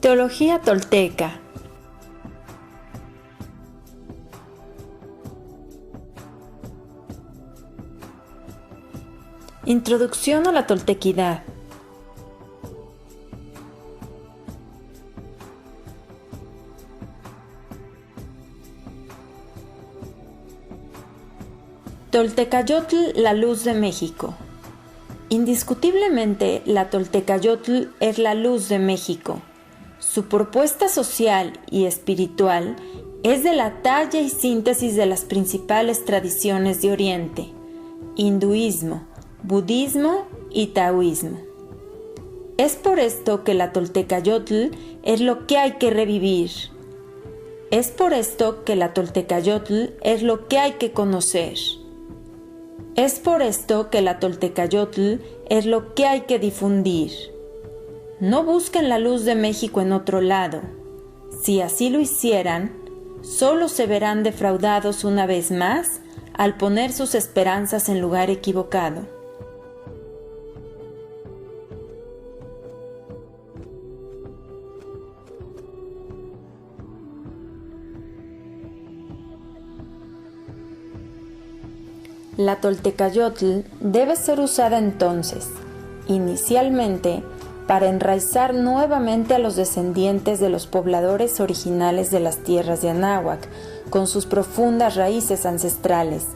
Mitología tolteca. Introducción a la toltequidad. Toltecayotl, la luz de México. Indiscutiblemente, la Toltecayotl es la luz de México. Su propuesta social y espiritual es de la talla y síntesis de las principales tradiciones de Oriente: hinduismo, budismo y taoísmo. Es por esto que la Toltecayotl es lo que hay que revivir. Es por esto que la Toltecayotl es lo que hay que conocer. Es por esto que la Toltecayotl es lo que hay que difundir. No busquen la luz de México en otro lado. Si así lo hicieran, solo se verán defraudados una vez más al poner sus esperanzas en lugar equivocado. La Toltecayotl debe ser usada entonces, inicialmente, para enraizar nuevamente a los descendientes de los pobladores originales de las tierras de Anáhuac, con sus profundas raíces ancestrales,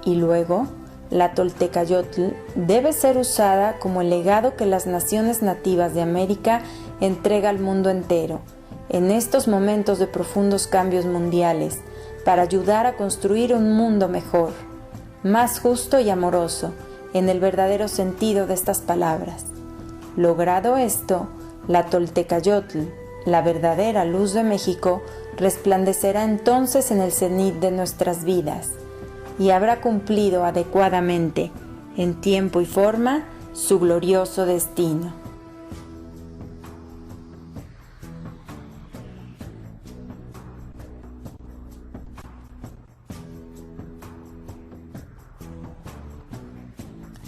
y luego, la Toltecayotl debe ser usada como el legado que las naciones nativas de América entrega al mundo entero, en estos momentos de profundos cambios mundiales, para ayudar a construir un mundo mejor, más justo y amoroso, en el verdadero sentido de estas palabras. Logrado esto, la Toltecayotl, la verdadera luz de México, resplandecerá entonces en el cenit de nuestras vidas y habrá cumplido adecuadamente, en tiempo y forma, su glorioso destino.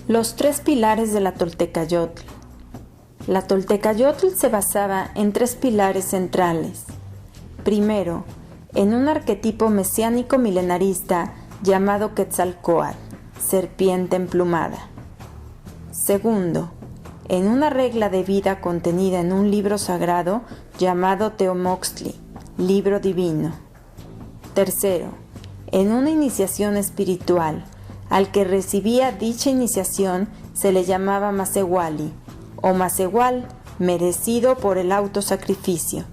Los tres pilares de la Toltecayotl. La Toltecayotl se basaba en tres pilares centrales. Primero, en un arquetipo mesiánico milenarista llamado Quetzalcóatl, serpiente emplumada. Segundo, en una regla de vida contenida en un libro sagrado llamado Teomoxtli, libro divino. Tercero, en una iniciación espiritual. Al que recibía dicha iniciación se le llamaba Masehuali, o Masehual, merecido por el autosacrificio.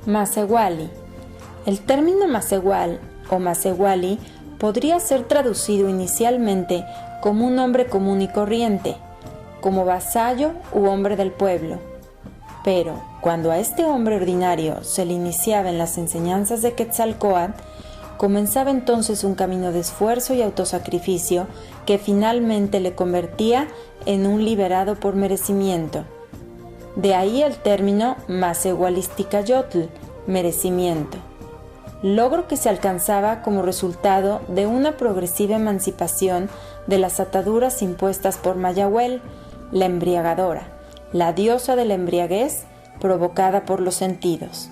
Masehuali. El término Masehual o Masehuali podría ser traducido inicialmente como un hombre común y corriente, como vasallo u hombre del pueblo. Pero cuando a este hombre ordinario se le iniciaba en las enseñanzas de Quetzalcóatl, comenzaba entonces un camino de esfuerzo y autosacrificio que finalmente le convertía en un liberado por merecimiento. De ahí el término Masehualisticayotl, merecimiento, logro que se alcanzaba como resultado de una progresiva emancipación de las ataduras impuestas por Mayahuel, la embriagadora, la diosa de la embriaguez provocada por los sentidos.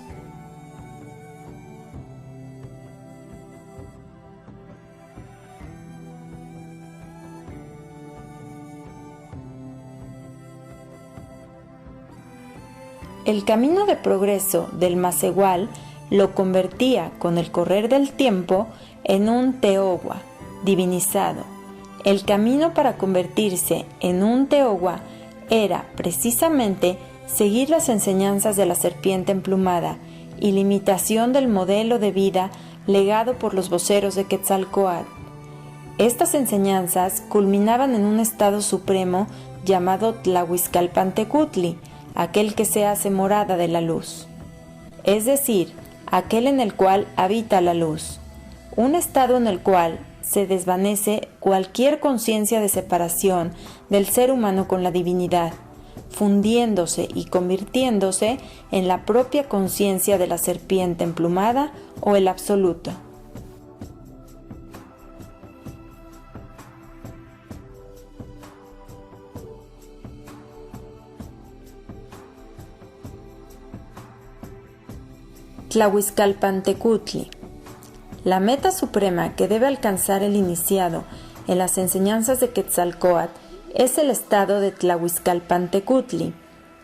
El camino de progreso del Masehual lo convertía con el correr del tiempo en un Teogua, divinizado. El camino para convertirse en un Teogua era, precisamente, seguir las enseñanzas de la serpiente emplumada y la imitación del modelo de vida legado por los voceros de Quetzalcóatl. Estas enseñanzas culminaban en un estado supremo llamado Tlahuizcalpantecutli, aquel que se hace morada de la luz, es decir, aquel en el cual habita la luz, un estado en el cual se desvanece cualquier conciencia de separación del ser humano con la divinidad, fundiéndose y convirtiéndose en la propia conciencia de la serpiente emplumada o el absoluto. Tlahuizcalpantecutli. La meta suprema que debe alcanzar el iniciado en las enseñanzas de Quetzalcóatl es el estado de Tlahuizcalpantecutli,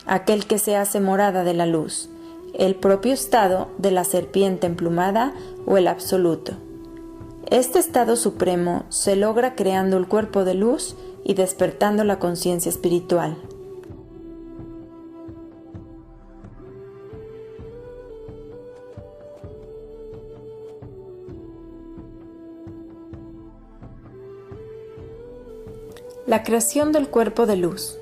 aquel que se hace morada de la luz, el propio estado de la serpiente emplumada o el absoluto. Este estado supremo se logra creando el cuerpo de luz y despertando la conciencia espiritual. La creación del cuerpo de luz.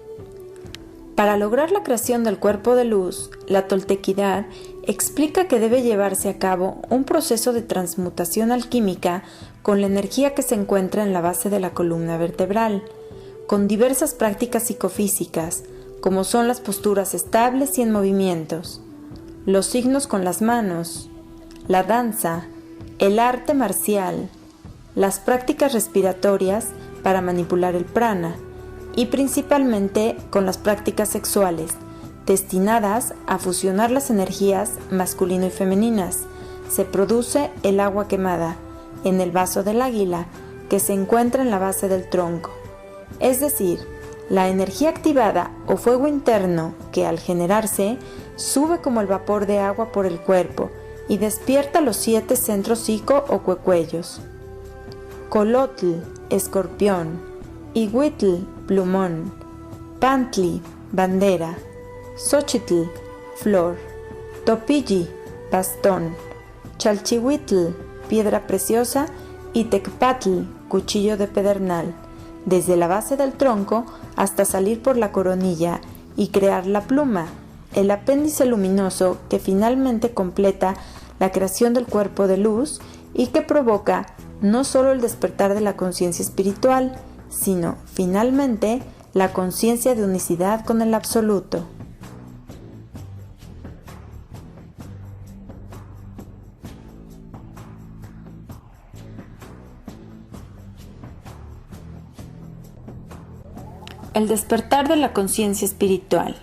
Para lograr la creación del cuerpo de luz, la toltequidad explica que debe llevarse a cabo un proceso de transmutación alquímica con la energía que se encuentra en la base de la columna vertebral, con diversas prácticas psicofísicas, como son las posturas estables y en movimientos, los signos con las manos, la danza, el arte marcial, las prácticas respiratorias para manipular el prana, y principalmente con las prácticas sexuales, destinadas a fusionar las energías masculino y femeninas. Se produce el agua quemada en el vaso del águila que se encuentra en la base del tronco, es decir, la energía activada o fuego interno que al generarse sube como el vapor de agua por el cuerpo y despierta los 7 centros psico o cuecuellos. Colotl, escorpión, Ihuitl, plumón, Pantli, bandera, Xochitl, flor, Topilli, bastón, Chalchihuitl, piedra preciosa y Tecpatl, cuchillo de pedernal, desde la base del tronco hasta salir por la coronilla y crear la pluma, el apéndice luminoso que finalmente completa la creación del cuerpo de luz y que provoca no solo el despertar de la conciencia espiritual, sino, finalmente, la conciencia de unicidad con el absoluto. El despertar de la conciencia espiritual.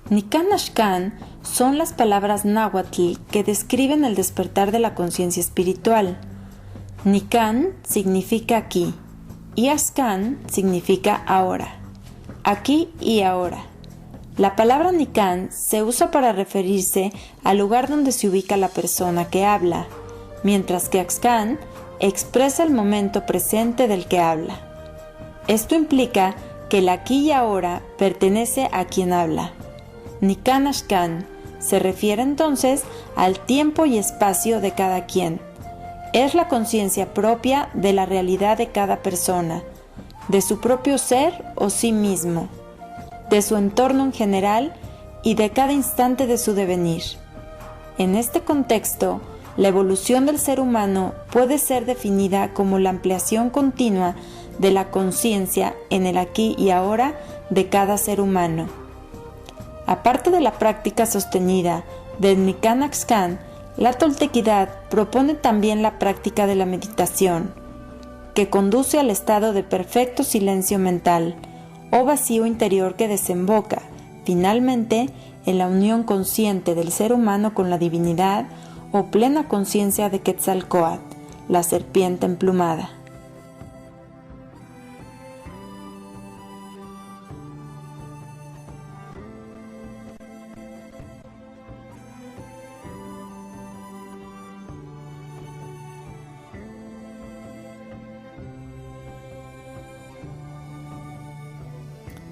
Nican Axcan son las palabras náhuatl que describen el despertar de la conciencia espiritual. Nican significa aquí y Axcan significa ahora, aquí y ahora. La palabra Nican se usa para referirse al lugar donde se ubica la persona que habla, mientras que Axcan expresa el momento presente del que habla. Esto implica que el aquí y ahora pertenece a quien habla. Nican Axcan se refiere entonces al tiempo y espacio de cada quien. Es la conciencia propia de la realidad de cada persona, de su propio ser o sí mismo, de su entorno en general y de cada instante de su devenir. En este contexto, la evolución del ser humano puede ser definida como la ampliación continua de la conciencia en el aquí y ahora de cada ser humano. Aparte de la práctica sostenida del Nican Axcan, la toltequidad propone también la práctica de la meditación, que conduce al estado de perfecto silencio mental o vacío interior que desemboca, finalmente, en la unión consciente del ser humano con la divinidad o plena conciencia de Quetzalcóatl, la serpiente emplumada.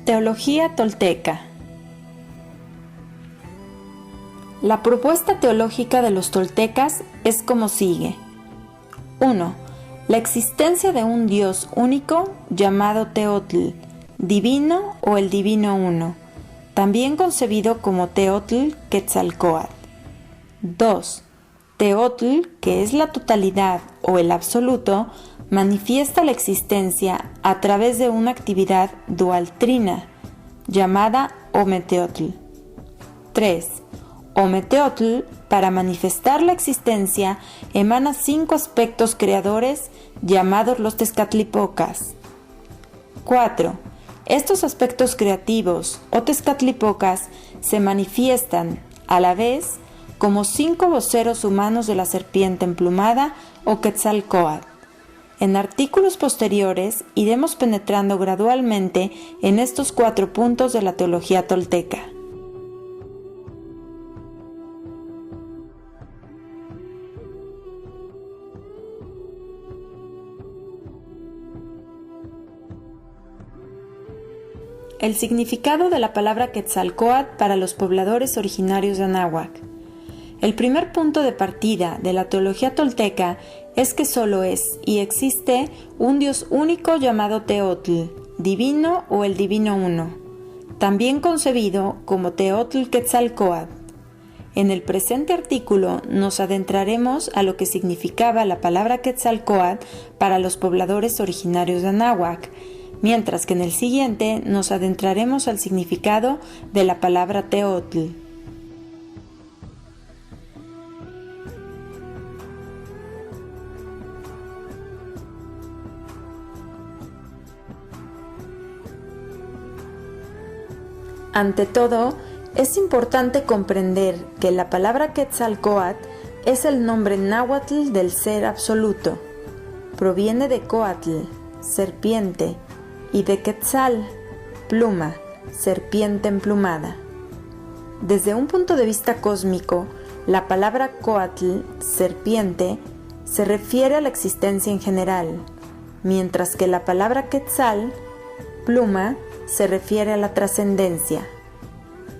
Teología tolteca. La propuesta teológica de los toltecas es como sigue. 1. La existencia de un Dios único llamado Teotl, divino o el divino uno, también concebido como Teotl Quetzalcóatl. 2. Teotl, que es la totalidad o el absoluto, manifiesta la existencia a través de una actividad dualtrina, llamada Ometeotl. 3. Ometeotl, para manifestar la existencia, emana 5 aspectos creadores llamados los Tezcatlipocas. 4. Estos aspectos creativos o Tezcatlipocas se manifiestan, a la vez, como 5 voceros humanos de la serpiente emplumada o Quetzalcóatl. En artículos posteriores iremos penetrando gradualmente en estos 4 puntos de la teología tolteca. El significado de la palabra Quetzalcóatl para los pobladores originarios de Anáhuac. El primer punto de partida de la teología tolteca es que solo es y existe un Dios único llamado Teotl, divino o el divino uno, también concebido como Teotl Quetzalcóatl. En el presente artículo nos adentraremos a lo que significaba la palabra Quetzalcóatl para los pobladores originarios de Anáhuac, mientras que en el siguiente nos adentraremos al significado de la palabra Teotl. Ante todo, es importante comprender que la palabra Quetzalcóatl es el nombre náhuatl del ser absoluto. Proviene de Coatl, serpiente, y de Quetzal, pluma, serpiente emplumada. Desde un punto de vista cósmico, la palabra Coatl, serpiente, se refiere a la existencia en general, mientras que la palabra Quetzal, pluma, se refiere a la trascendencia.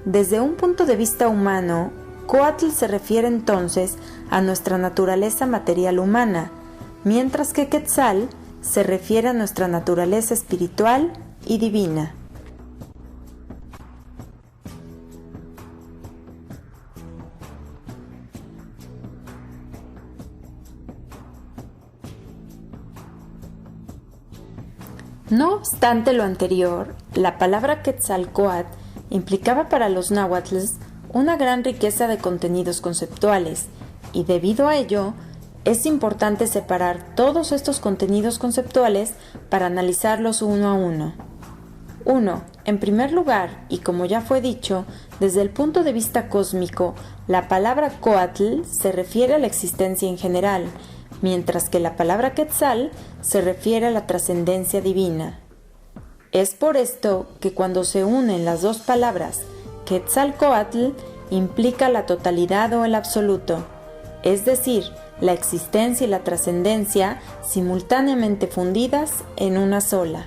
Desde un punto de vista humano, Coatl se refiere entonces a nuestra naturaleza material humana, mientras que Quetzal se refiere a nuestra naturaleza espiritual y divina. No obstante lo anterior, la palabra Quetzalcóatl implicaba para los náhuatls una gran riqueza de contenidos conceptuales, y debido a ello, es importante separar todos estos contenidos conceptuales para analizarlos uno a uno. 1. En primer lugar, y como ya fue dicho, desde el punto de vista cósmico, la palabra Coatl se refiere a la existencia en general, mientras que la palabra Quetzal se refiere a la trascendencia divina. Es por esto que cuando se unen las dos palabras, Quetzalcóatl implica la totalidad o el absoluto, es decir, la existencia y la trascendencia simultáneamente fundidas en una sola.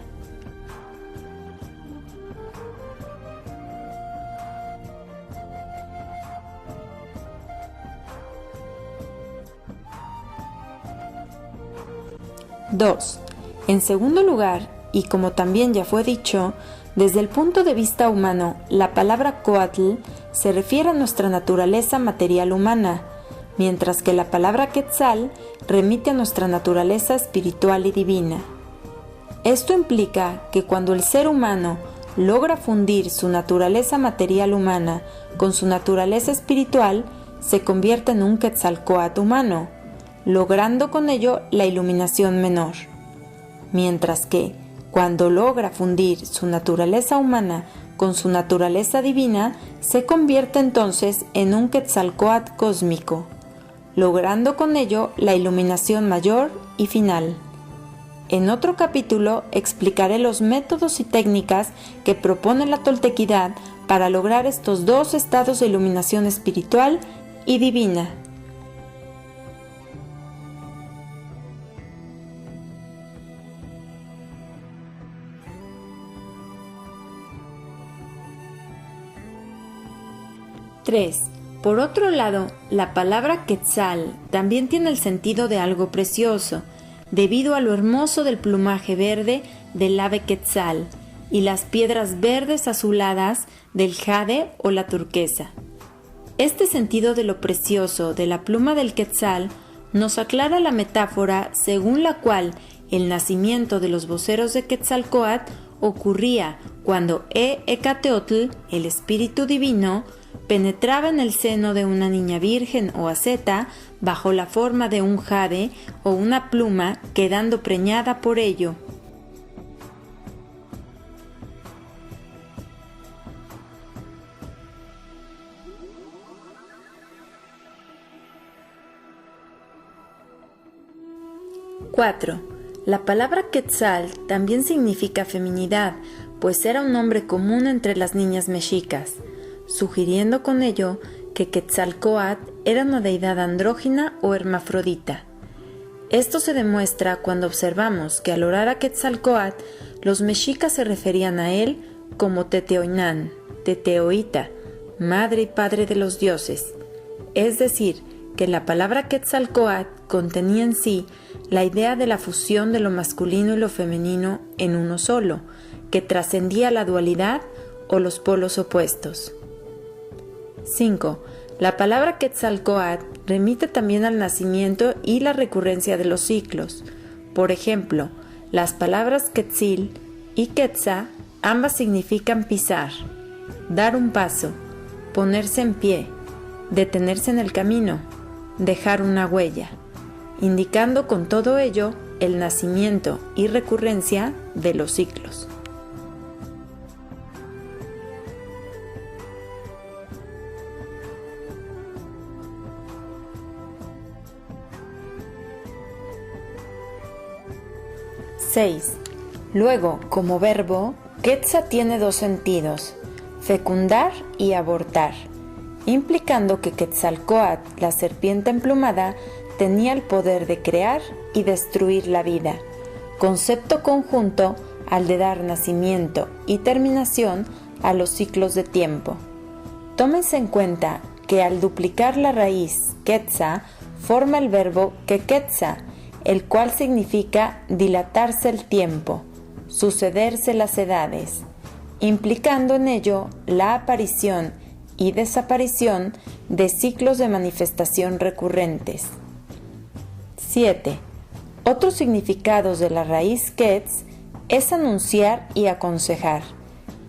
Dos. En segundo lugar, y como también ya fue dicho, desde el punto de vista humano, la palabra Coatl se refiere a nuestra naturaleza material humana, mientras que la palabra Quetzal remite a nuestra naturaleza espiritual y divina. Esto implica que cuando el ser humano logra fundir su naturaleza material humana con su naturaleza espiritual, se convierte en un Quetzalcóatl humano, logrando con ello la iluminación menor. Mientras que, cuando logra fundir su naturaleza humana con su naturaleza divina, se convierte entonces en un Quetzalcóatl cósmico, logrando con ello la iluminación mayor y final. En otro capítulo explicaré los métodos y técnicas que propone la toltequidad para lograr estos dos estados de iluminación espiritual y divina. Tres. Por otro lado, la palabra Quetzal también tiene el sentido de algo precioso, debido a lo hermoso del plumaje verde del ave Quetzal y las piedras verdes azuladas del jade o la turquesa. Este sentido de lo precioso de la pluma del Quetzal nos aclara la metáfora según la cual el nacimiento de los voceros de Quetzalcóatl ocurría cuando Hecateotl, el espíritu divino, penetraba en el seno de una niña virgen o asceta bajo la forma de un jade o una pluma, quedando preñada por ello. ¡4! La palabra Quetzal también significa feminidad, pues era un nombre común entre las niñas mexicas, sugiriendo con ello que Quetzalcóatl era una deidad andrógina o hermafrodita. Esto se demuestra cuando observamos que al orar a Quetzalcóatl, los mexicas se referían a él como Teteoinán, Teteoita, madre y padre de los dioses, es decir, que la palabra Quetzalcóatl contenía en sí la idea de la fusión de lo masculino y lo femenino en uno solo, que trascendía la dualidad o los polos opuestos. 5. La palabra Quetzalcóatl remite también al nacimiento y la recurrencia de los ciclos. Por ejemplo, las palabras Quetzil y Quetza ambas significan pisar, dar un paso, ponerse en pie, detenerse en el camino, dejar una huella, indicando con todo ello el nacimiento y recurrencia de los ciclos. Luego, como verbo, Quetza tiene dos sentidos, fecundar y abortar, implicando que Quetzalcóatl, la serpiente emplumada, tenía el poder de crear y destruir la vida, concepto conjunto al de dar nacimiento y terminación a los ciclos de tiempo. Tómense en cuenta que al duplicar la raíz Quetza forma el verbo quequetza, el cual significa dilatarse el tiempo, sucederse las edades, implicando en ello la aparición y desaparición de ciclos de manifestación recurrentes. 7. Otros significados de la raíz Quetz es anunciar y aconsejar.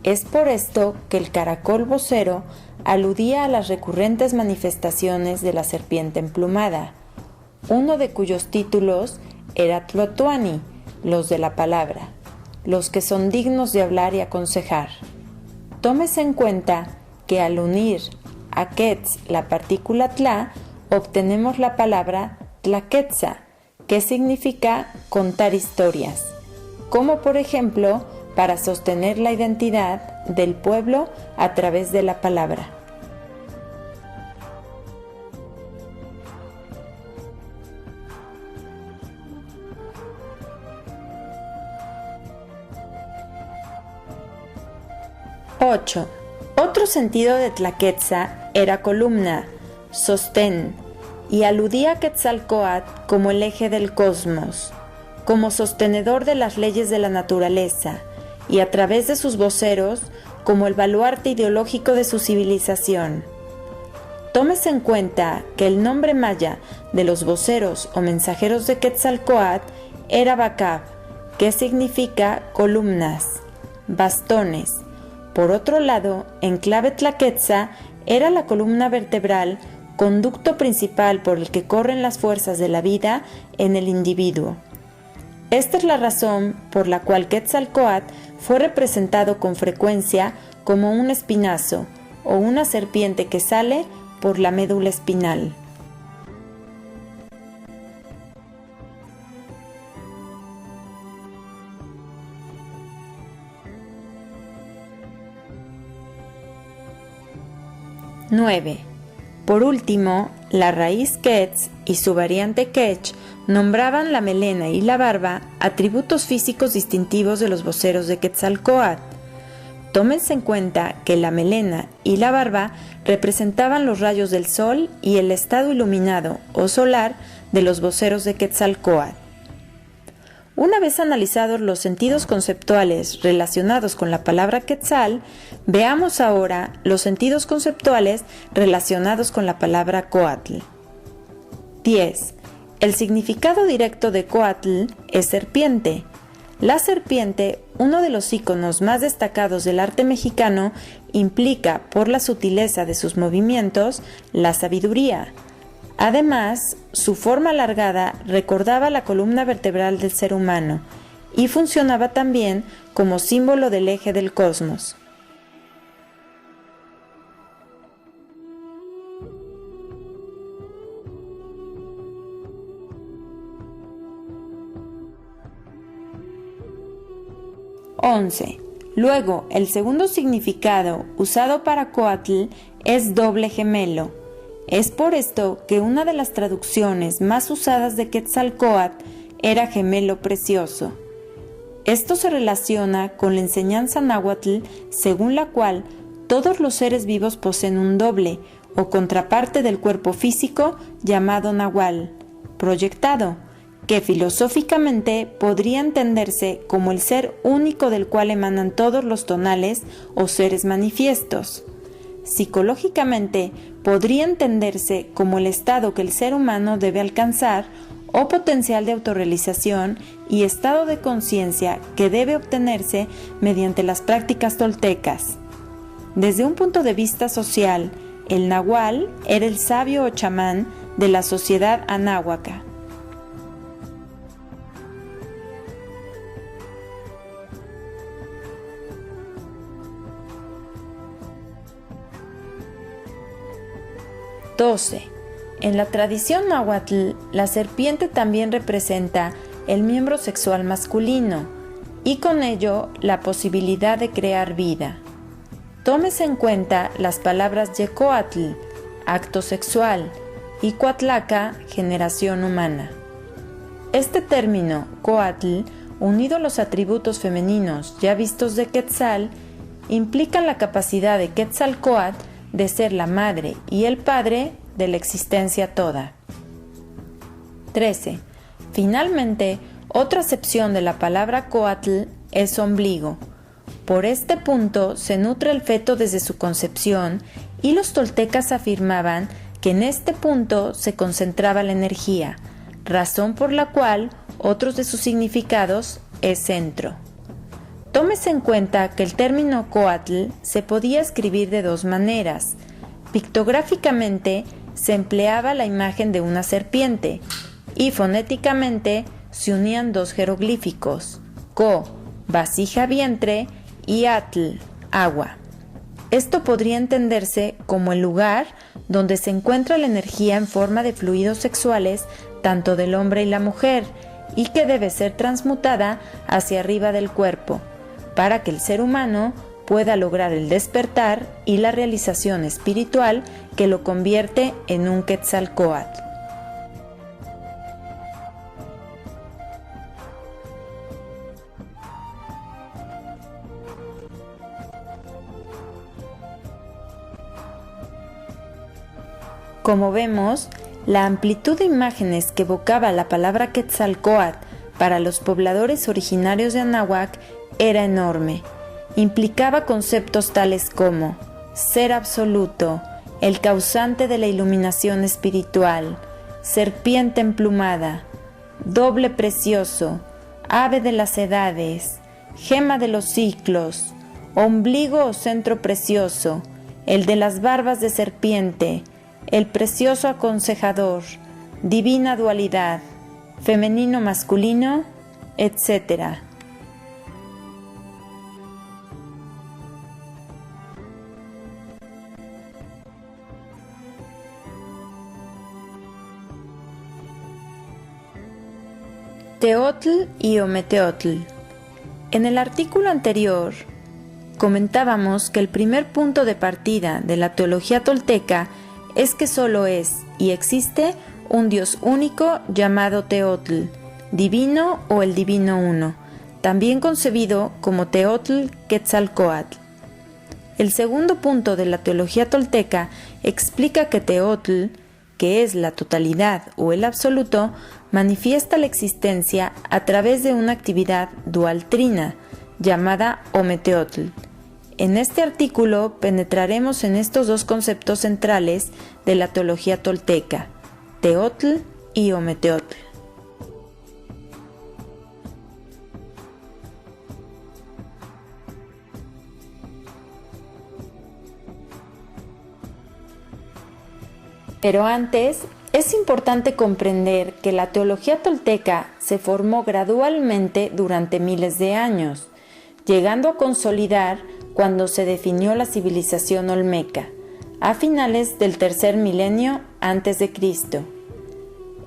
Es por esto que el caracol vocero aludía a las recurrentes manifestaciones de la serpiente emplumada, uno de cuyos títulos era Tlatoani, los de la palabra, los que son dignos de hablar y aconsejar. Tómese en cuenta que al unir a Quetz la partícula tla, obtenemos la palabra tlaquetza, que significa contar historias, como por ejemplo para sostener la identidad del pueblo a través de la palabra. Otro sentido de tlaquetza era columna, sostén, y aludía a Quetzalcóatl como el eje del cosmos, como sostenedor de las leyes de la naturaleza, y a través de sus voceros como el baluarte ideológico de su civilización. Tómese en cuenta que el nombre maya de los voceros o mensajeros de Quetzalcóatl era Bacab, que significa columnas, bastones. Por otro lado, en clave tlaquetza era la columna vertebral, conducto principal por el que corren las fuerzas de la vida en el individuo. Esta es la razón por la cual Quetzalcóatl fue representado con frecuencia como un espinazo o una serpiente que sale por la médula espinal. Por último, la raíz Quetz y su variante Quech nombraban la melena y la barba atributos físicos distintivos de los voceros de Quetzalcóatl. Tómense en cuenta que la melena y la barba representaban los rayos del sol y el estado iluminado o solar de los voceros de Quetzalcóatl. Una vez analizados los sentidos conceptuales relacionados con la palabra Quetzal, veamos ahora los sentidos conceptuales relacionados con la palabra Coatl. 10. El significado directo de Coatl es serpiente. La serpiente, uno de los íconos más destacados del arte mexicano, implica, por la sutileza de sus movimientos, la sabiduría. Además, su forma alargada recordaba la columna vertebral del ser humano y funcionaba también como símbolo del eje del cosmos. Luego, el segundo significado usado para Coatl es doble gemelo. Es por esto que una de las traducciones más usadas de Quetzalcóatl era gemelo precioso. Esto se relaciona con la enseñanza náhuatl según la cual todos los seres vivos poseen un doble o contraparte del cuerpo físico llamado nahual, proyectado, que filosóficamente podría entenderse como el ser único del cual emanan todos los tonales o seres manifiestos. Psicológicamente podría entenderse como el estado que el ser humano debe alcanzar o potencial de autorrealización y estado de conciencia que debe obtenerse mediante las prácticas toltecas. Desde un punto de vista social, el nahual era el sabio o chamán de la sociedad anáhuaca. En la tradición náhuatl, la serpiente también representa el miembro sexual masculino y con ello la posibilidad de crear vida. Tómese en cuenta las palabras yecoatl, acto sexual, y cuatlaca, generación humana. Este término, coatl, unido a los atributos femeninos ya vistos de Quetzal, implica la capacidad de Quetzalcóatl de ser la madre y el padre de la existencia toda. 13. Finalmente, otra acepción de la palabra coatl es ombligo. Por este punto se nutre el feto desde su concepción y los toltecas afirmaban que en este punto se concentraba la energía, razón por la cual otros de sus significados es centro. Tómese en cuenta que el término coatl se podía escribir de dos maneras. Pictográficamente se empleaba la imagen de una serpiente y fonéticamente se unían dos jeroglíficos, co, vasija vientre, y atl, agua. Esto podría entenderse como el lugar donde se encuentra la energía en forma de fluidos sexuales tanto del hombre y la mujer y que debe ser transmutada hacia arriba del cuerpo, para que el ser humano pueda lograr el despertar y la realización espiritual que lo convierte en un Quetzalcóatl. Como vemos, la amplitud de imágenes que evocaba la palabra Quetzalcóatl para los pobladores originarios de Anáhuac era enorme. Implicaba conceptos tales como ser absoluto, el causante de la iluminación espiritual, serpiente emplumada, doble precioso, ave de las edades, gema de los ciclos, ombligo o centro precioso, el de las barbas de serpiente, el precioso aconsejador, divina dualidad, femenino masculino, etc. Teotl y Ometeotl. En el artículo anterior comentábamos que el primer punto de partida de la teología tolteca es que solo es y existe un Dios único llamado Teotl, divino o el divino uno, también concebido como Teotl Quetzalcóatl. El segundo punto de la teología tolteca explica que Teotl, que es la totalidad o el absoluto, manifiesta la existencia a través de una actividad dualtrina llamada Ometeotl. En este artículo penetraremos en estos dos conceptos centrales de la teología tolteca, Teotl y Ometeotl. Pero antes, es importante comprender que la teología tolteca se formó gradualmente durante miles de años, llegando a consolidar cuando se definió la civilización olmeca, a finales del tercer milenio antes de Cristo.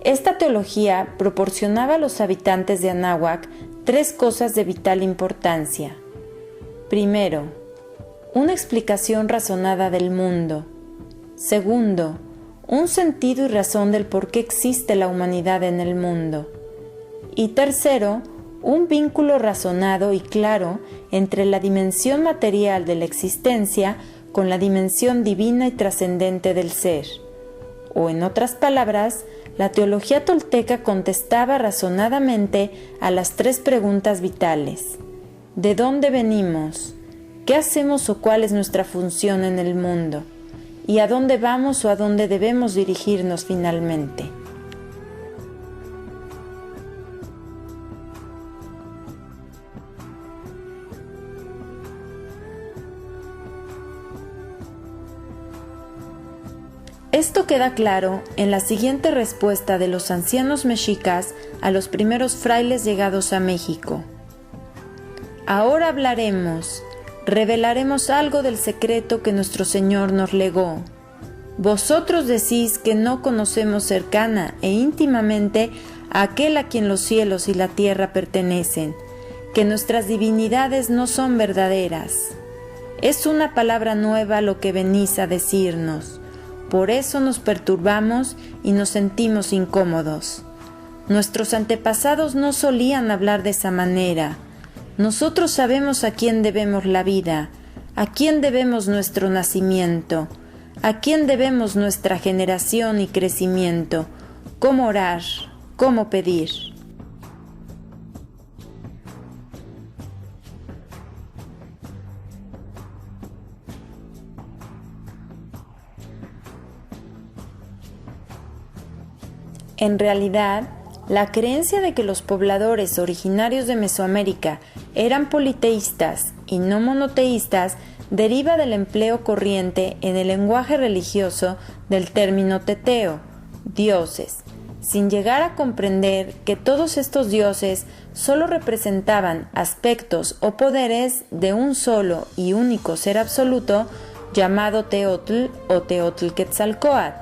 Esta teología proporcionaba a los habitantes de Anáhuac tres cosas de vital importancia. Primero, una explicación razonada del mundo. Segundo, un sentido y razón del por qué existe la humanidad en el mundo. Y tercero, un vínculo razonado y claro entre la dimensión material de la existencia con la dimensión divina y trascendente del ser. O en otras palabras, la teología tolteca contestaba razonadamente a las tres preguntas vitales. ¿De dónde venimos? ¿Qué hacemos o cuál es nuestra función en el mundo? ¿Y a dónde vamos o a dónde debemos dirigirnos finalmente? Esto queda claro en la siguiente respuesta de los ancianos mexicas a los primeros frailes llegados a México. Ahora hablaremos, revelaremos algo del secreto que nuestro Señor nos legó. Vosotros decís que no conocemos cercana e íntimamente a aquel a quien los cielos y la tierra pertenecen, que nuestras divinidades no son verdaderas. Es una palabra nueva lo que venís a decirnos. Por eso nos perturbamos y nos sentimos incómodos. Nuestros antepasados no solían hablar de esa manera. Nosotros sabemos a quién debemos la vida, a quién debemos nuestro nacimiento, a quién debemos nuestra generación y crecimiento, cómo orar, cómo pedir. En realidad, la creencia de que los pobladores originarios de Mesoamérica eran politeístas y no monoteístas deriva del empleo corriente en el lenguaje religioso del término teteo, dioses, sin llegar a comprender que todos estos dioses solo representaban aspectos o poderes de un solo y único ser absoluto llamado Teotl o Teotlquetzalcóatl.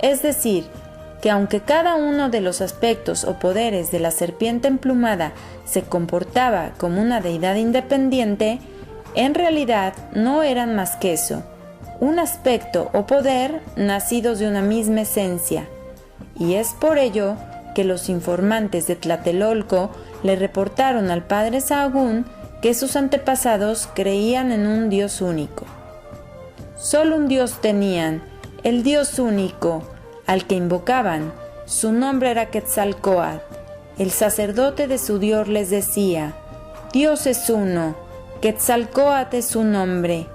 Es decir, que aunque cada uno de los aspectos o poderes de la serpiente emplumada se comportaba como una deidad independiente, en realidad no eran más que eso, un aspecto o poder nacidos de una misma esencia. Y es por ello que los informantes de Tlatelolco le reportaron al padre Sahagún que sus antepasados creían en un Dios único. Solo un Dios tenían, el Dios único, al que invocaban. Su nombre era Quetzalcóatl. El sacerdote de su Dios les decía: Dios es uno, Quetzalcóatl es su nombre.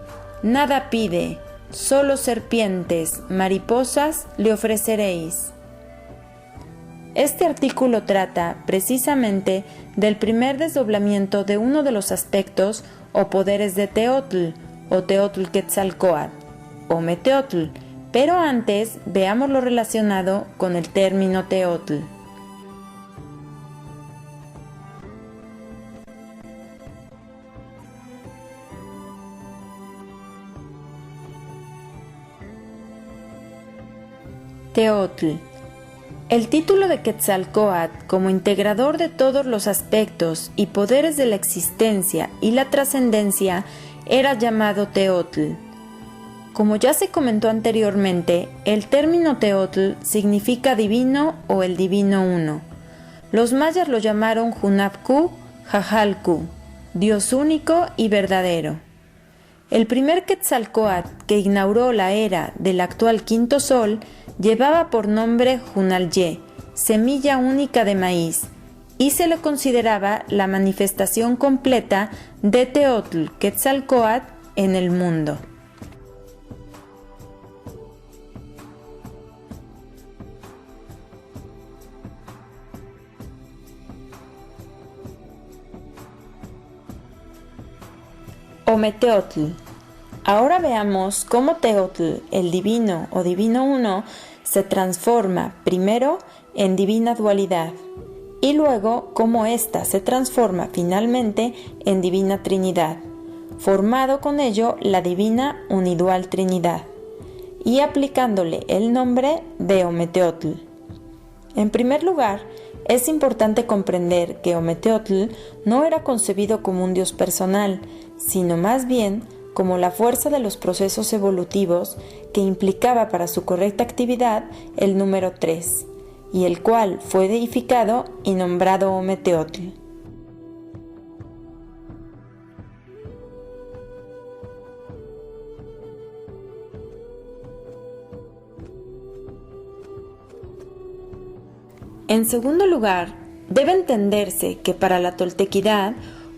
Nada pide, solo serpientes, mariposas le ofreceréis. Este artículo trata precisamente del primer desdoblamiento de uno de los aspectos o poderes de Teotl o Teotlquetzalcóatl o Meteotl, pero antes veamos lo relacionado con el término Teotl. Teotl. El título de Quetzalcóatl como integrador de todos los aspectos y poderes de la existencia y la trascendencia era llamado Teotl. Como ya se comentó anteriormente, el término Teotl significa divino o el divino uno. Los mayas lo llamaron Hunapku, Jajalku, Dios único y verdadero. El primer Quetzalcóatl que inauguró la era del actual quinto sol llevaba por nombre Hunalye, semilla única de maíz, y se le consideraba la manifestación completa de Teotl Quetzalcóatl en el mundo. Ometeotl. Ahora veamos cómo Teotl, el divino o divino uno, se transforma primero en divina dualidad y luego cómo ésta se transforma finalmente en divina trinidad, formado con ello la divina unidual trinidad, y aplicándole el nombre de Ometeotl. En primer lugar, es importante comprender que Ometeotl no era concebido como un dios personal, sino más bien como la fuerza de los procesos evolutivos que implicaba para su correcta actividad el número 3, y el cual fue deificado y nombrado Ometeotl. En segundo lugar, debe entenderse que para la toltequidad,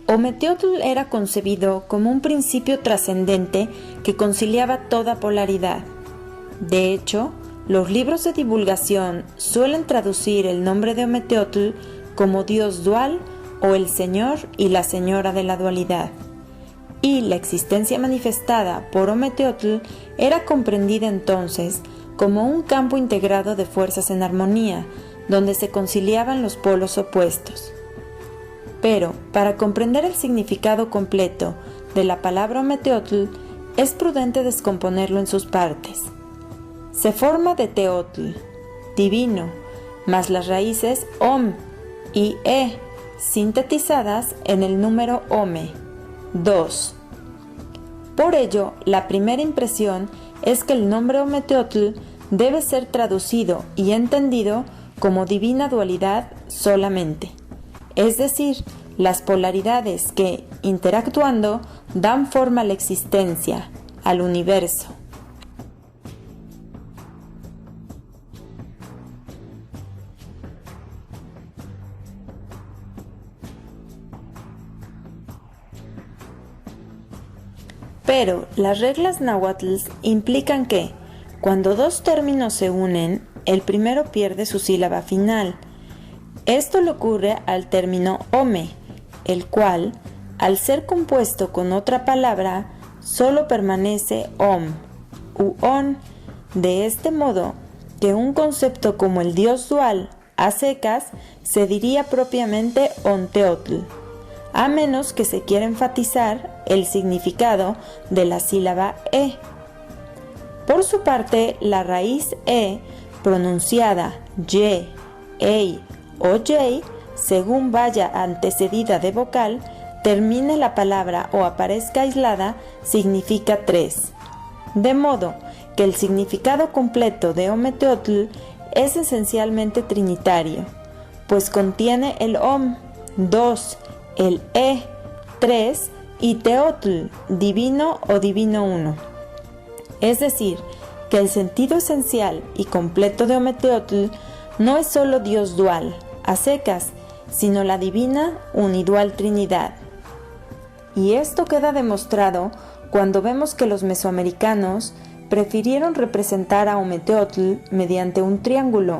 Ometeotl era concebido como un principio trascendente que conciliaba toda polaridad. De hecho, los libros de divulgación suelen traducir el nombre de Ometeotl como Dios dual o el Señor y la Señora de la dualidad. Y la existencia manifestada por Ometeotl era comprendida entonces como un campo integrado de fuerzas en armonía, donde se conciliaban los polos opuestos. Pero, para comprender el significado completo de la palabra Ometeotl, es prudente descomponerlo en sus partes. Se forma de Teotl, divino, más las raíces Om y E, sintetizadas en el número Ome, 2. Por ello, la primera impresión es que el nombre Ometeotl debe ser traducido y entendido como divina dualidad solamente, es decir, las polaridades que, interactuando, dan forma a la existencia, al universo. Pero las reglas náhuatl implican que, cuando dos términos se unen, el primero pierde su sílaba final. Esto le ocurre al término ome, el cual, al ser compuesto con otra palabra, solo permanece om u on. De este modo, que un concepto como el dios dual, a secas, se diría propiamente onteotl, a menos que se quiera enfatizar el significado de la sílaba e. Por su parte, la raíz e, pronunciada ye, ei o yey, según vaya antecedida de vocal, termine la palabra o aparezca aislada, significa 3. De modo que el significado completo de Ometeotl es esencialmente trinitario, pues contiene el Om, 2, el E, 3, y Teotl, divino o divino 1. Es decir, que el sentido esencial y completo de Ometeotl no es solo Dios dual, a secas, sino la divina unidual Trinidad. Y esto queda demostrado cuando vemos que los mesoamericanos prefirieron representar a Ometeotl mediante un triángulo,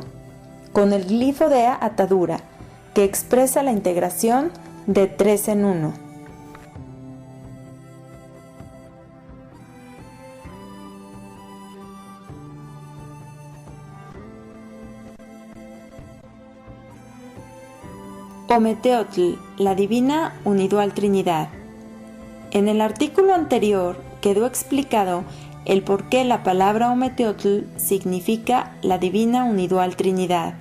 con el glifo de atadura, que expresa la integración de 3 en 1. Ometeotl, la divina unidual Trinidad. En el artículo anterior quedó explicado el por qué la palabra Ometeotl significa la divina unidual Trinidad.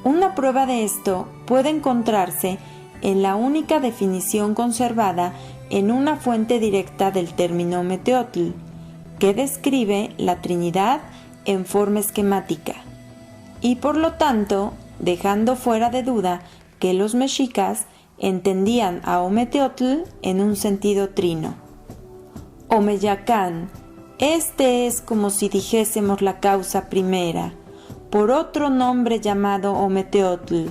Una prueba de esto puede encontrarse en la única definición conservada en una fuente directa del término Ometeotl, que describe la Trinidad en forma esquemática, y por lo tanto, dejando fuera de duda que los mexicas entendían a Ometeotl en un sentido trino. Omeyacán, este es como si dijésemos la causa primera, por otro nombre llamado Ometeotl,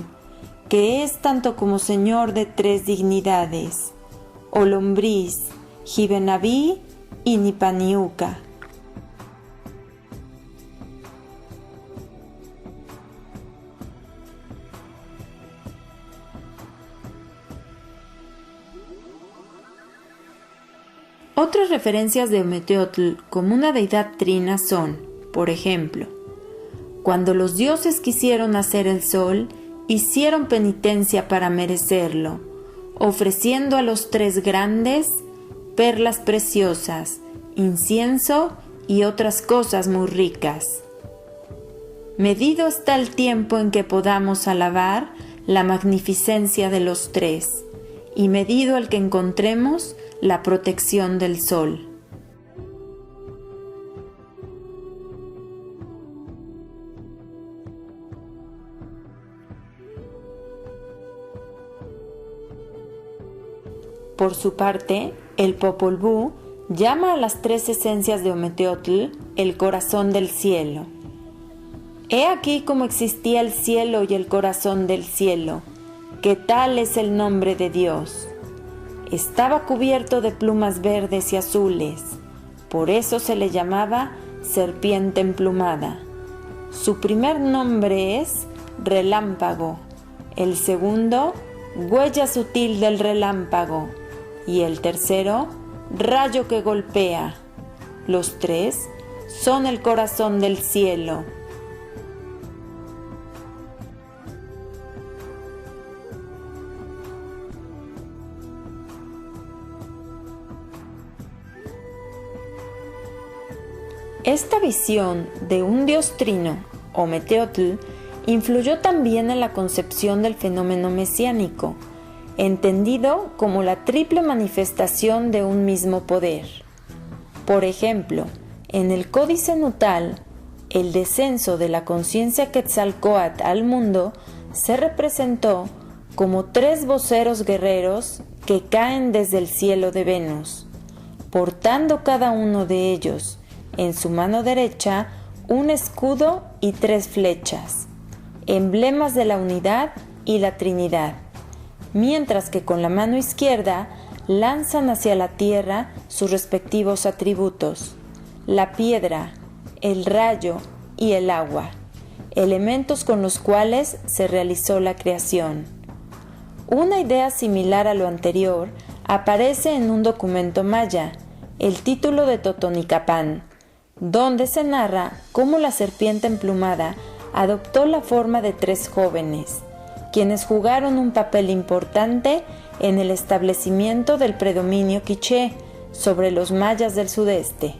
que es tanto como señor de 3 dignidades, Olombriz, Jibenabí y Nipaniuca. Otras referencias de Ometeotl como una deidad trina son, por ejemplo, cuando los dioses quisieron hacer el sol, hicieron penitencia para merecerlo, ofreciendo a los tres grandes perlas preciosas, incienso y otras cosas muy ricas. Medido está el tiempo en que podamos alabar la magnificencia de los tres, y medido el que encontremos la protección del sol. Por su parte, el Popol Vuh llama a las tres esencias de Ometeotl el corazón del cielo. He aquí cómo existía el cielo y el corazón del cielo, que tal es el nombre de Dios. Estaba cubierto de plumas verdes y azules, por eso se le llamaba serpiente emplumada. Su primer nombre es relámpago, el segundo, huella sutil del relámpago, y el tercero, rayo que golpea. Los tres son el corazón del cielo. Esta visión de un dios trino, Ometeotl, influyó también en la concepción del fenómeno mesiánico, entendido como la triple manifestación de un mismo poder. Por ejemplo, en el Códice Nutal, el descenso de la conciencia Quetzalcóatl al mundo se representó como tres voceros guerreros que caen desde el cielo de Venus, portando cada uno de ellos en su mano derecha un escudo y tres flechas, emblemas de la unidad y la Trinidad, mientras que con la mano izquierda lanzan hacia la tierra sus respectivos atributos, la piedra, el rayo y el agua, elementos con los cuales se realizó la creación. Una idea similar a lo anterior aparece en un documento maya, el título de Totonicapán, donde se narra cómo la serpiente emplumada adoptó la forma de tres jóvenes, quienes jugaron un papel importante en el establecimiento del predominio quiché sobre los mayas del sudeste.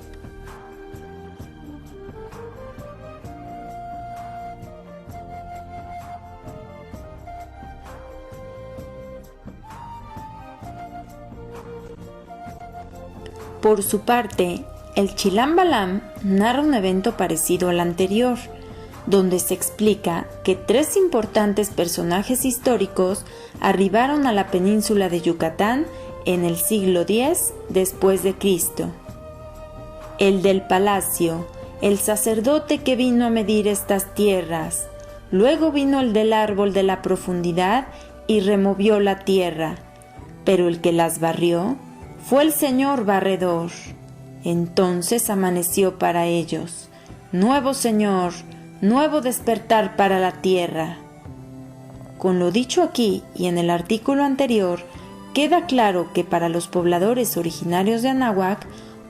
Por su parte, el Chilam Balam narra un evento parecido al anterior, donde se explica que tres importantes personajes históricos arribaron a la península de Yucatán en el siglo X después de Cristo. El del palacio, el sacerdote que vino a medir estas tierras, luego vino el del árbol de la profundidad y removió la tierra, pero el que las barrió fue el Señor barredor. Entonces amaneció para ellos, nuevo Señor, nuevo despertar para la tierra. Con lo dicho aquí y en el artículo anterior, queda claro que para los pobladores originarios de Anáhuac,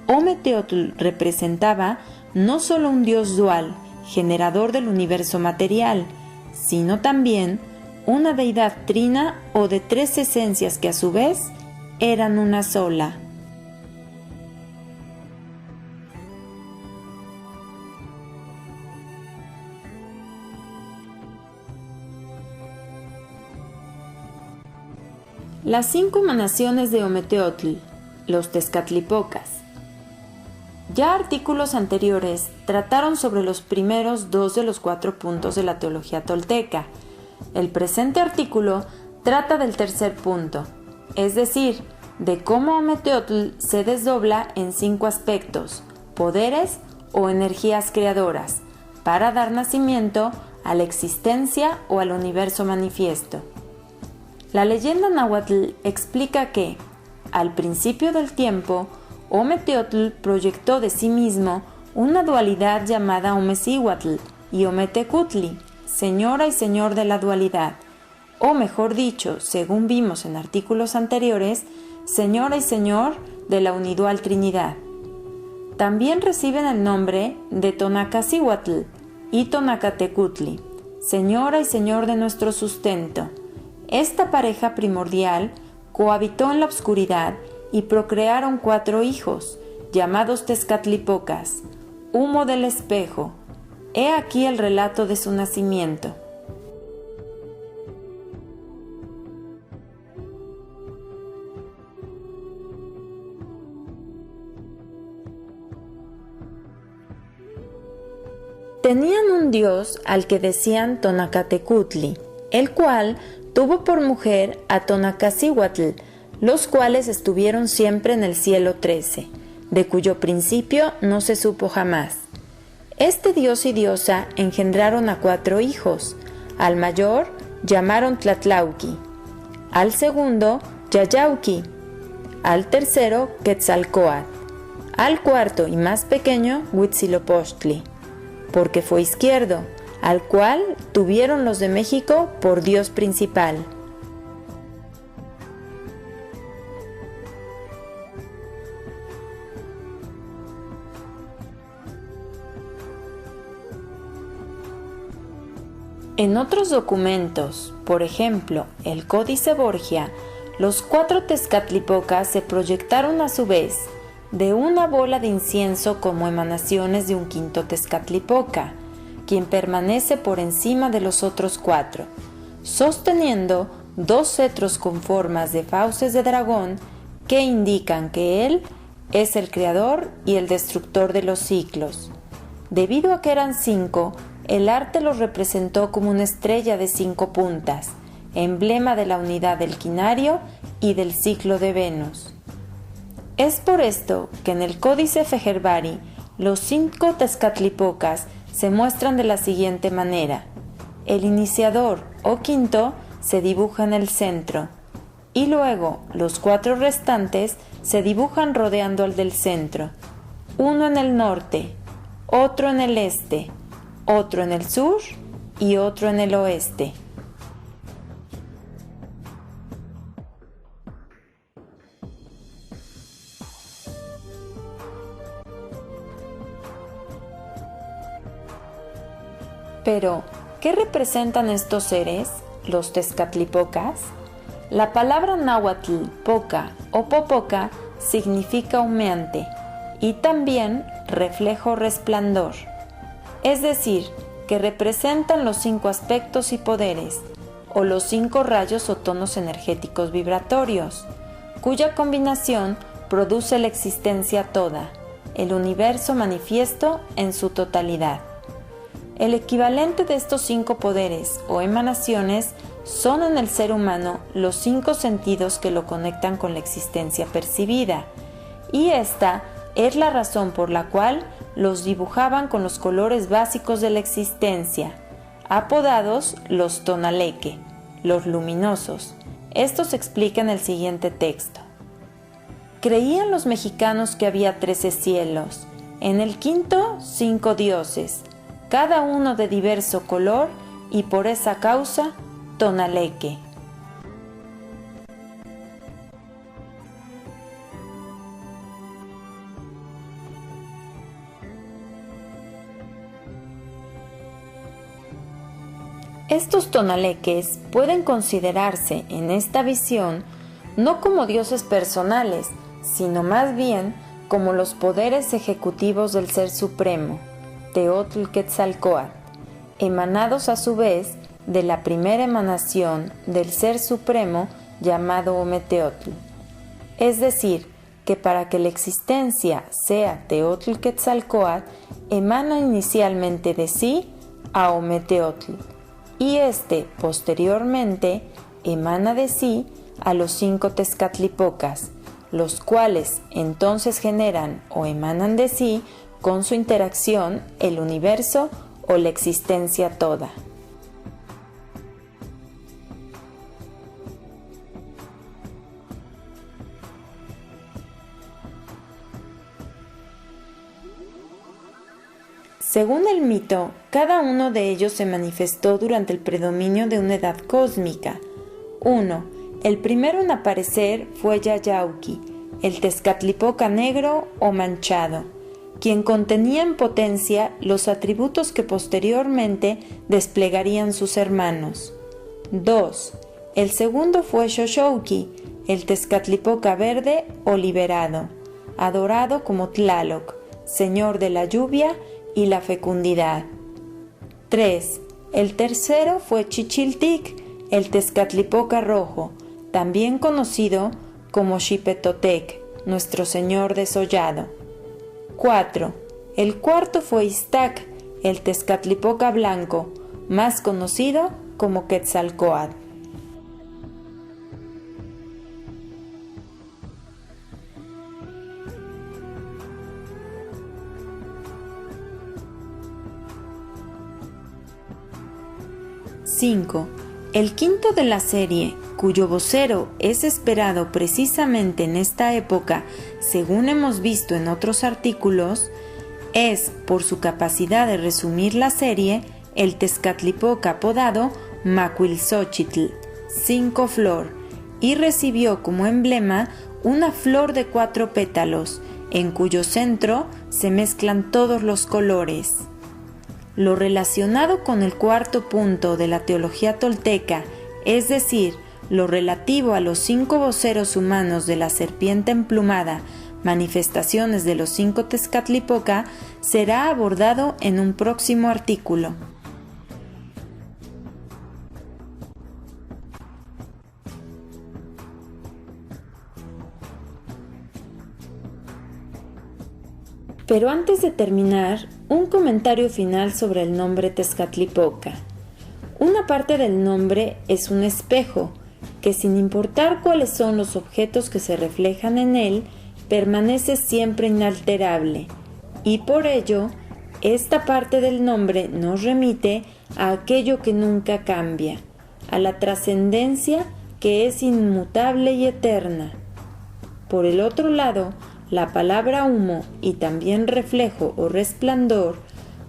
Ometeotl representaba no solo un dios dual, generador del universo material, sino también una deidad trina o de tres esencias que a su vez eran una sola. Las 5 emanaciones de Ometeotl, los Tezcatlipocas. Ya artículos anteriores trataron sobre los primeros 2 de los 4 puntos de la teología tolteca. El presente artículo trata del tercer punto, es decir, de cómo Ometeotl se desdobla en 5 aspectos, poderes o energías creadoras, para dar nacimiento a la existencia o al universo manifiesto. La leyenda náhuatl explica que, al principio del tiempo, Ometeotl proyectó de sí mismo una dualidad llamada Omecihuatl y Ometecutli, señora y señor de la dualidad, o mejor dicho, según vimos en artículos anteriores, Señora y Señor de la unidual Trinidad. También reciben el nombre de Tonacacihuatl y Tonacatecutli, Señora y Señor de nuestro sustento. Esta pareja primordial cohabitó en la oscuridad y procrearon 4 hijos, llamados Tezcatlipocas, humo del espejo. He aquí el relato de su nacimiento. Tenían un dios al que decían Tonacatecutli, el cual tuvo por mujer a Tonacacihuatl, los cuales estuvieron siempre en el cielo 13, de cuyo principio no se supo jamás. Este dios y diosa engendraron a 4 hijos. Al mayor llamaron Tlatlauqui, al segundo Yayauqui, al tercero Quetzalcóatl, al cuarto y más pequeño Huitzilopochtli, porque fue izquierdo, al cual tuvieron los de México por dios principal. En otros documentos, por ejemplo, el Códice Borgia, los 4 Tezcatlipocas se proyectaron a su vez de una bola de incienso como emanaciones de un quinto Tezcatlipoca, quien permanece por encima de los otros 4, sosteniendo 2 cetros con formas de fauces de dragón que indican que él es el creador y el destructor de los ciclos. Debido a que eran 5, el arte los representó como una estrella de 5 puntas, emblema de la unidad del quinario y del ciclo de Venus. Es por esto que en el Códice Fejerbari los 5 Tezcatlipocas se muestran de la siguiente manera. El iniciador o quinto se dibuja en el centro y luego los 4 restantes se dibujan rodeando al del centro, uno en el norte, otro en el este, otro en el sur y otro en el oeste. Pero, ¿qué representan estos seres, los Tezcatlipocas? La palabra náhuatl, poca o popoca, significa humeante y también reflejo resplandor. Es decir, que representan los 5 aspectos y poderes, o los 5 rayos o tonos energéticos vibratorios, cuya combinación produce la existencia toda, el universo manifiesto en su totalidad. El equivalente de estos 5 poderes o emanaciones son en el ser humano los 5 sentidos que lo conectan con la existencia percibida, y esta es la razón por la cual los dibujaban con los colores básicos de la existencia, apodados los tonaleque, los luminosos. Esto se explica en el siguiente texto. Creían los mexicanos que había 13 cielos, en el quinto 5 dioses, cada uno de diverso color, y por esa causa tonaleque. Estos tonaleques pueden considerarse en esta visión no como dioses personales, sino más bien como los poderes ejecutivos del Ser Supremo, Teotl Quetzalcóatl, emanados a su vez de la primera emanación del Ser Supremo llamado Ometeotl. Es decir, que para que la existencia sea Teotl Quetzalcóatl, emana inicialmente de sí a Ometeotl, y éste posteriormente emana de sí a los 5 Tezcatlipocas, los cuales entonces generan o emanan de sí con su interacción el universo o la existencia toda. Según el mito, cada uno de ellos se manifestó durante el predominio de una edad cósmica. Uno, El primero en aparecer fue Yayauqui, el Tezcatlipoca negro o manchado, quien contenía en potencia los atributos que posteriormente desplegarían sus hermanos. 2. El segundo fue Xochouqui, el Tezcatlipoca verde o liberado, adorado como Tlaloc, señor de la lluvia y la fecundidad. 3. El tercero fue Chichiltic, el Tezcatlipoca rojo, también conocido como Xipetotec, nuestro señor desollado. 4. El cuarto fue Iztac, el Tezcatlipoca blanco, más conocido como Quetzalcóatl. El quinto de la serie, cuyo vocero es esperado precisamente en esta época, según hemos visto en otros artículos, es, por su capacidad de resumir la serie, el Tezcatlipoca apodado Macuilxochitl, 5 flor, y recibió como emblema una flor de 4 pétalos, en cuyo centro se mezclan todos los colores. Lo relacionado con el cuarto punto de la teología tolteca, es decir, lo relativo a los 5 voceros humanos de la serpiente emplumada, manifestaciones de los 5 Tezcatlipoca, será abordado en un próximo artículo. Pero antes de terminar, un comentario final sobre el nombre Tezcatlipoca. Una parte del nombre es un espejo, que sin importar cuáles son los objetos que se reflejan en él, permanece siempre inalterable, y por ello, esta parte del nombre nos remite a aquello que nunca cambia, a la trascendencia que es inmutable y eterna. Por el otro lado, la palabra humo y también reflejo o resplandor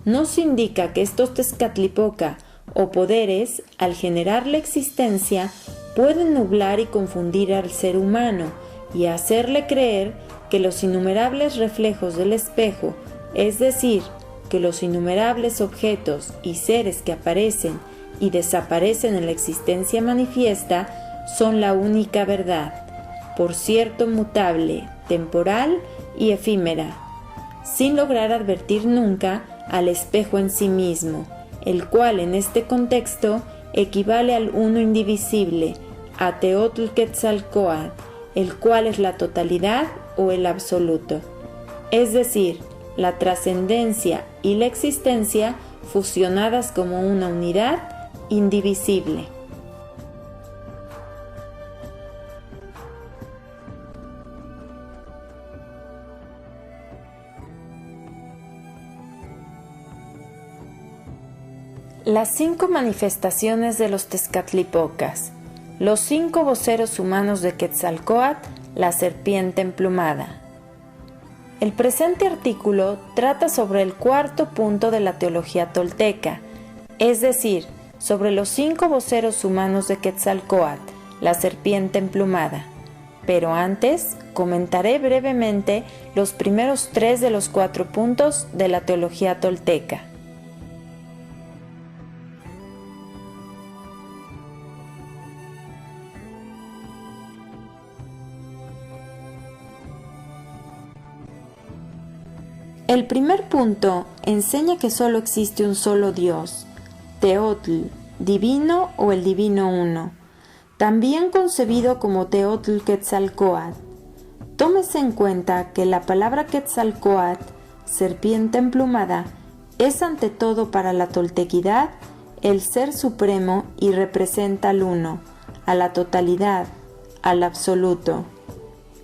nos indica que estos Tezcatlipoca o poderes, al generar la existencia, pueden nublar y confundir al ser humano y hacerle creer que los innumerables reflejos del espejo, es decir, que los innumerables objetos y seres que aparecen y desaparecen en la existencia manifiesta, son la única verdad, por cierto mutable, temporal y efímera, sin lograr advertir nunca al espejo en sí mismo, el cual en este contexto equivale al uno indivisible, a Teotlquetzalcóatl, el cual es la totalidad o el absoluto, es decir, la trascendencia y la existencia fusionadas como una unidad indivisible. Las 5 manifestaciones de los Tezcatlipocas, los 5 voceros humanos de Quetzalcóatl, la serpiente emplumada. El presente artículo trata sobre el cuarto punto de la teología tolteca, es decir, sobre los 5 voceros humanos de Quetzalcóatl, la serpiente emplumada. Pero antes, comentaré brevemente los primeros 3 de los 4 puntos de la teología tolteca. El primer punto enseña que solo existe un solo Dios, Teotl, divino o el divino uno, también concebido como Teotlquetzalcóatl. Tómese en cuenta que la palabra Quetzalcóatl, serpiente emplumada, es ante todo para la toltequidad el ser supremo y representa al uno, a la totalidad, al absoluto,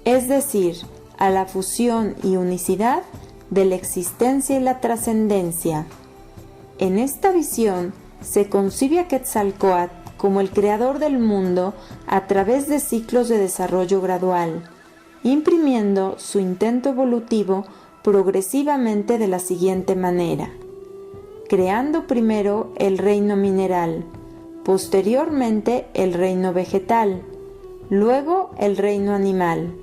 es decir, a la fusión y unicidad de la existencia y la trascendencia. En esta visión se concibe a Quetzalcóatl como el creador del mundo a través de ciclos de desarrollo gradual, imprimiendo su intento evolutivo progresivamente de la siguiente manera: creando primero el reino mineral, posteriormente el reino vegetal, luego el reino animal.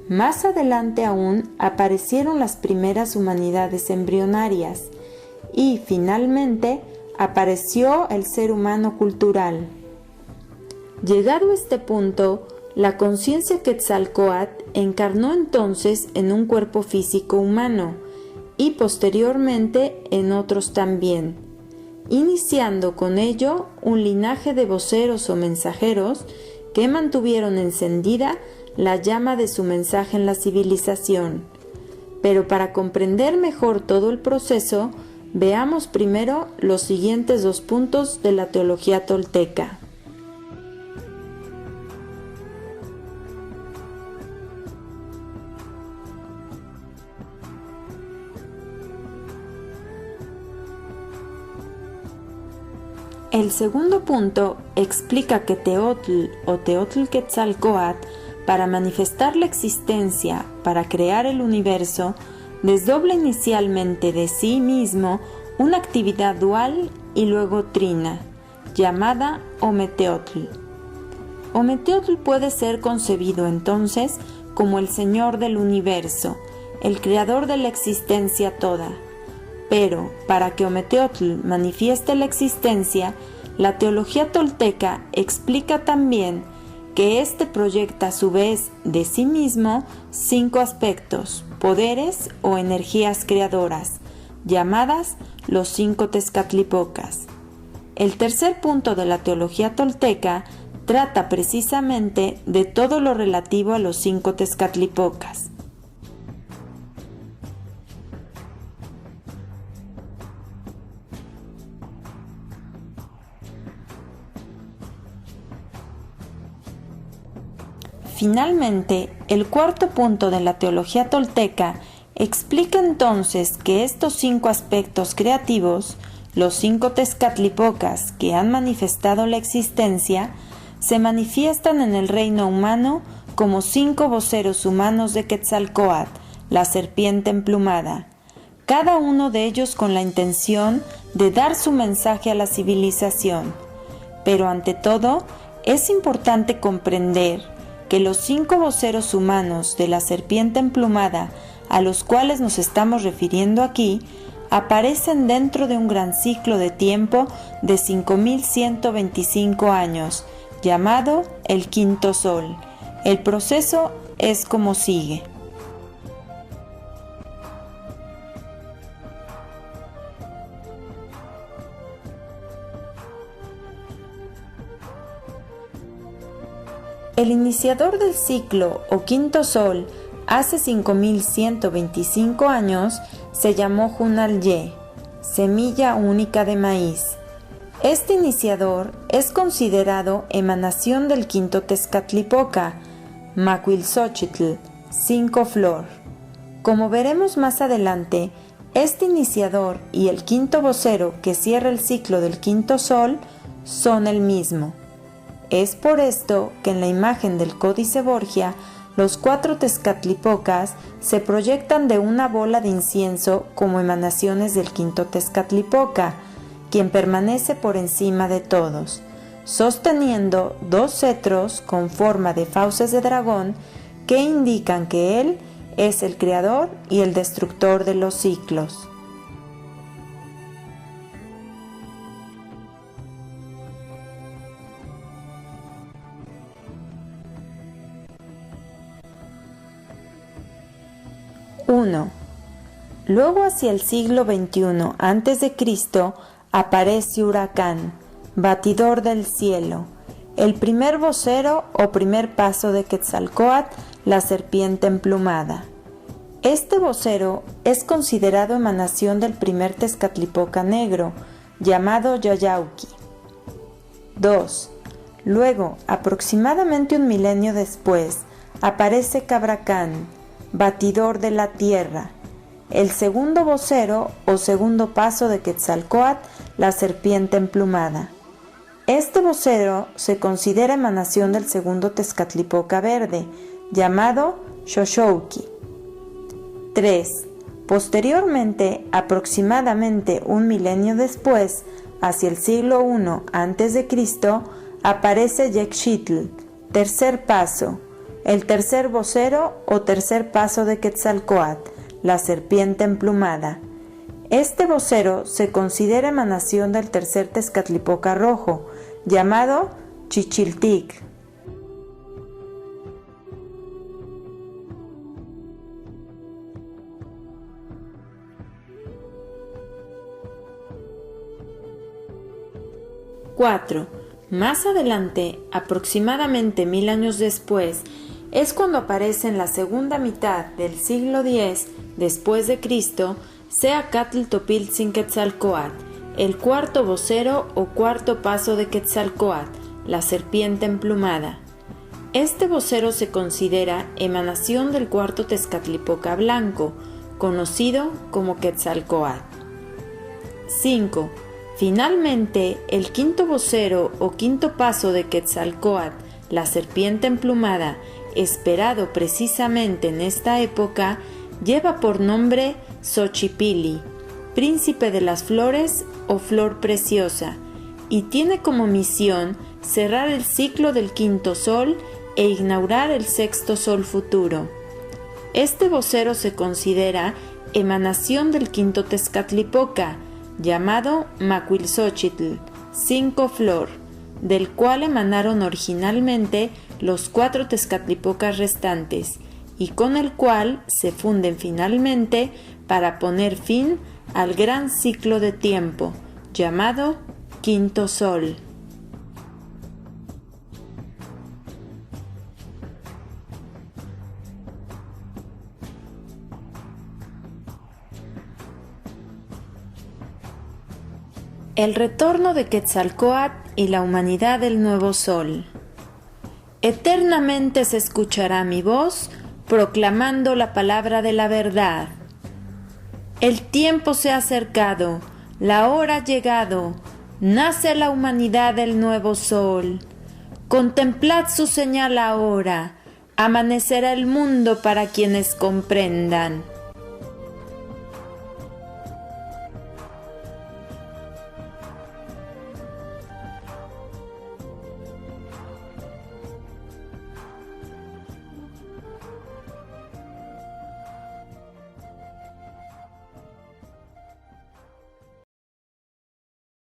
Más adelante aún aparecieron las primeras humanidades embrionarias y, finalmente, apareció el ser humano cultural. Llegado a este punto, la conciencia Quetzalcóatl encarnó entonces en un cuerpo físico humano y posteriormente en otros también, iniciando con ello un linaje de voceros o mensajeros que mantuvieron encendida la llama de su mensaje en la civilización. Pero para comprender mejor todo el proceso, veamos primero los siguientes 2 puntos de la teología tolteca. El segundo punto explica que Teotl o Teotlquetzalcóatl, para manifestar la existencia, para crear el universo, desdobla inicialmente de sí mismo una actividad dual y luego trina, llamada Ometeotl. Ometeotl puede ser concebido entonces como el Señor del universo, el creador de la existencia toda. Pero, para que Ometeotl manifieste la existencia, la teología tolteca explica también que éste proyecta a su vez de sí mismo 5 aspectos, poderes o energías creadoras, llamadas los 5 Tezcatlipocas. El tercer punto de la teología tolteca trata precisamente de todo lo relativo a los 5 Tezcatlipocas. Finalmente, el cuarto punto de la teología tolteca explica entonces que estos 5 aspectos creativos, los 5 Tezcatlipocas que han manifestado la existencia, se manifiestan en el reino humano como 5 voceros humanos de Quetzalcóatl, la serpiente emplumada, cada uno de ellos con la intención de dar su mensaje a la civilización. Pero ante todo, es importante comprender que los 5 voceros humanos de la serpiente emplumada a los cuales nos estamos refiriendo aquí aparecen dentro de un gran ciclo de tiempo de 5.125 años, llamado el quinto sol. El proceso es como sigue. El iniciador del ciclo o quinto sol hace 5.125 años se llamó Hunalye, semilla única de maíz. Este iniciador es considerado emanación del quinto Tezcatlipoca, Macuilxochitl, 5 flor. Como veremos más adelante, este iniciador y el quinto vocero que cierra el ciclo del quinto sol son el mismo. Es por esto que en la imagen del Códice Borgia, los 4 Tezcatlipocas se proyectan de una bola de incienso como emanaciones del quinto Tezcatlipoca, quien permanece por encima de todos, sosteniendo 2 cetros con forma de fauces de dragón que indican que él es el creador y el destructor de los ciclos. Luego, hacia el siglo XXI a.C., aparece Huracán, batidor del cielo, el primer vocero o primer paso de Quetzalcóatl, la serpiente emplumada. Este vocero es considerado emanación del primer Tezcatlipoca negro, llamado Yayauqui. 2. Luego, aproximadamente un milenio después, aparece Cabracán, batidor de la tierra, el segundo vocero o segundo paso de Quetzalcóatl, la serpiente emplumada. Este vocero se considera emanación del segundo Tezcatlipoca verde, llamado Xochouqui. 3. Posteriormente, aproximadamente un milenio después, hacia el siglo I a.C., aparece Yexxitl, Tercer paso. El tercer vocero o tercer paso de Quetzalcóatl, la serpiente emplumada. Este vocero se considera emanación del tercer Tezcatlipoca rojo, llamado Chichiltic. ¡4! Más adelante, aproximadamente 1000 años después, es cuando aparece en la segunda mitad del siglo X después de Cristo, Seacatl-Topiltzin-Quetzalcóatl, el cuarto vocero o cuarto paso de Quetzalcóatl, la serpiente emplumada. Este vocero se considera emanación del cuarto Tezcatlipoca blanco, conocido como Quetzalcóatl. 5. Finalmente, el quinto vocero o quinto paso de Quetzalcóatl, la serpiente emplumada, esperado precisamente en esta época, lleva por nombre Xochipilli, príncipe de las flores o flor preciosa, y tiene como misión cerrar el ciclo del quinto sol e inaugurar el sexto sol futuro. Este vocero se considera emanación del quinto Tezcatlipoca, llamado Macuilxochitl, cinco flor, del cual emanaron originalmente los 4 Tezcatlipocas restantes, y con el cual se funden finalmente para poner fin al gran ciclo de tiempo, llamado Quinto Sol. El retorno de Quetzalcóatl y la humanidad del nuevo sol. Eternamente se escuchará mi voz proclamando la palabra de la verdad. El tiempo se ha acercado, la hora ha llegado, nace la humanidad del nuevo sol. Contemplad su señal ahora, amanecerá el mundo para quienes comprendan.